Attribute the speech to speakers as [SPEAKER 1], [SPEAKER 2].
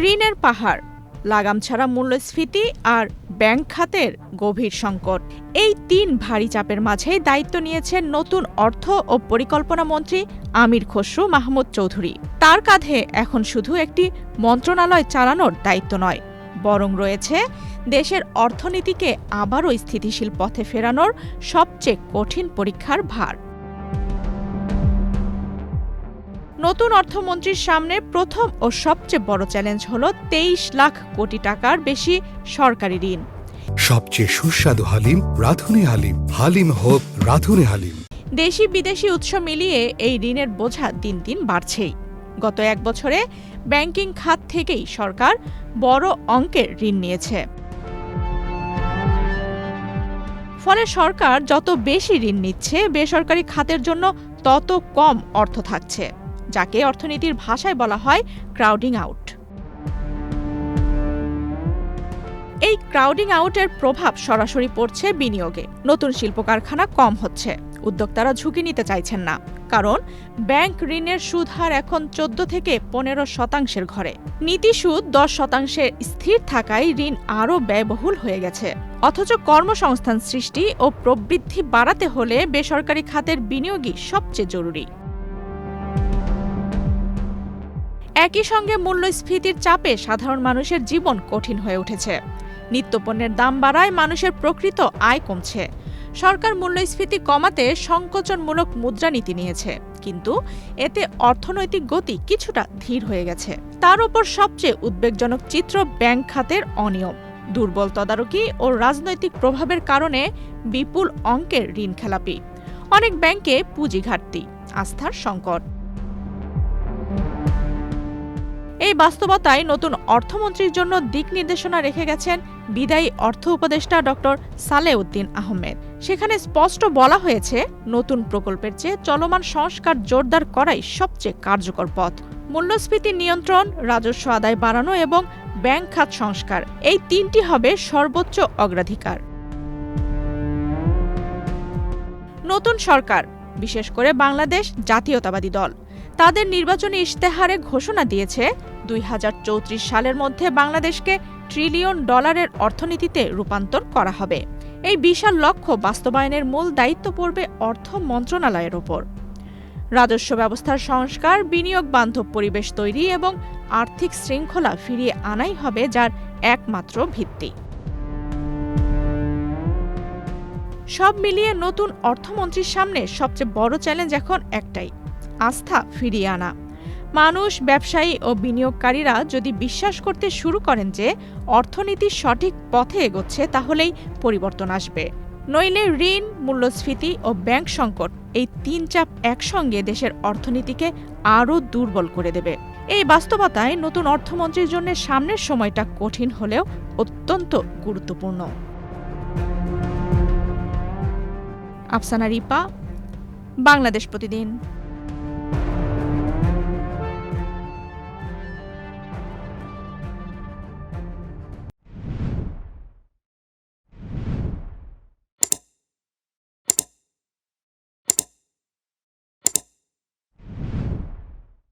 [SPEAKER 1] ঋণের পাহাড়, লাগাম ছাড়া মূল্যস্ফীতি আর ব্যাংক খাতের গভীর সংকট, এই তিন ভারী চাপের মাঝেই দায়িত্ব নিয়েছেন নতুন অর্থ ও পরিকল্পনা মন্ত্রী আমির খসরু মাহমুদ চৌধুরী। তার কাঁধে এখন শুধু একটি মন্ত্রণালয় চালানোর দায়িত্ব নয়, বরং রয়েছে দেশের অর্থনীতিকে আবারও স্থিতিশীল পথে ফেরানোর সবচেয়ে কঠিন পরীক্ষার ভার। নতুন অর্থমন্ত্রীর সামনে প্রথম ও সবচেয়ে বড় চ্যালেঞ্জ হল ২৩ লাখ কোটি টাকার বেশি সরকারি ঋণ।
[SPEAKER 2] সবচেয়ে সুস্বাদু হালিম রাঁধুনি হালিম, হালিম হোক রাঁধুনি হালিম।
[SPEAKER 1] দেশি বিদেশি উৎস মিলিয়ে এই ঋণের বোঝা দিন দিন বাড়ছেই। গত এক বছরে ব্যাংকিং খাত থেকেই সরকার বড় অঙ্কের ঋণ নিয়েছে। ফলে সরকার যত বেশি ঋণ নিচ্ছে, বেসরকারি খাতের জন্য তত কম অর্থ থাকছে, যাকে অর্থনীতির ভাষায় বলা হয় ক্রাউডিং আউট। এই ক্রাউডিং আউটের প্রভাব সরাসরি পড়ছে বিনিয়োগে। নতুন শিল্প কারখানা কম হচ্ছে, উদ্যোক্তারা ঝুঁকি নিতে চাইছেন না, কারণ ব্যাংক ঋণের সুদ হার এখন ১৪ থেকে ১৫% ঘরে। নীতি সুদ ১০% স্থির থাকায় ঋণ আরও ব্যয়বহুল হয়ে গেছে। অথচ কর্মসংস্থান সৃষ্টি ও প্রবৃদ্ধি বাড়াতে হলে বেসরকারি খাতের বিনিয়োগই সবচেয়ে জরুরি। একই সঙ্গে মূল্যস্ফীতির চাপে সাধারণ মানুষের জীবন কঠিন হয়ে উঠেছে। নিত্যপণ্যের দাম বাড়ায় মানুষের প্রকৃত আয় কমছে। সরকার মূল্যস্ফীতি কমাতে সংকোচনমূলক মুদ্রানীতি নিয়েছে, কিন্তু এতে অর্থনৈতিক গতি কিছুটা ধীর হয়ে গেছে। তার উপর সবচেয়ে উদ্বেগজনক চিত্র ব্যাংক খাতের অনিয়ম, দুর্বল তদারকি ও রাজনৈতিক প্রভাবের কারণে বিপুল অঙ্কের ঋণ খেলাপি। অনেক ব্যাংকে পুঁজি ঘাটতি, আস্থার সংকট। এই বাস্তবতায় নতুন অর্থমন্ত্রীর জন্য দিক নির্দেশনা রেখে গেছেন বিদায়ী অর্থ উপদেষ্টা ডক্টর সালেউদ্দিন আহমেদ। সেখানে স্পষ্ট বলা হয়েছে, নতুন প্রকল্পের চেয়ে চলমান সংস্কার জোরদার করাই সবচেয়ে কার্যকর পথ। মূল্যস্ফীতি নিয়ন্ত্রণ, রাজস্ব আদায় বাড়ানো এবং ব্যাংক খাত সংস্কার, এই তিনটি হবে সর্বোচ্চ অগ্রাধিকার। নতুন সরকার, বিশেষ করে বাংলাদেশ জাতীয়তাবাদী দল, তাদের নির্বাচনী ইশতেহারে ঘোষণা দিয়েছে ২০৩৪ সালের মধ্যে বাংলাদেশকে $1 ট্রিলিয়ন অর্থনীতিতে রূপান্তর করা হবে। এই বিশাল লক্ষ্য বাস্তবায়নের মূল দায়িত্ব পড়বে অর্থ মন্ত্রণালয়ের ওপর। রাজস্ব ব্যবস্থার সংস্কার, বিনিয়োগ বান্ধব পরিবেশ তৈরি এবং আর্থিক শৃঙ্খলা ফিরিয়ে আনাই হবে যার একমাত্র ভিত্তি। সব মিলিয়ে নতুন অর্থমন্ত্রীর সামনে সবচেয়ে বড় চ্যালেঞ্জ এখন একটাই, আস্থা ফিরিয়ে আনা। মানুষ, ব্যবসায়ী ও বিনিয়োগকারীরা যদি বিশ্বাস করতে শুরু করেন যে অর্থনীতি সঠিক পথে এগোচ্ছে, তাহলেই পরিবর্তন আসবে। নইলে ঋণ, মূল্যস্ফীতি ও ব্যাংক সংকট, এই তিন চাপ একসঙ্গে দেশের অর্থনীতিকে আরও দুর্বল করে দেবে। এই বাস্তবতায় নতুন অর্থমন্ত্রীর জন্য সামনের সময়টা কঠিন হলেও অত্যন্ত গুরুত্বপূর্ণ। আফসানা রিপা, বাংলাদেশ প্রতিদিন।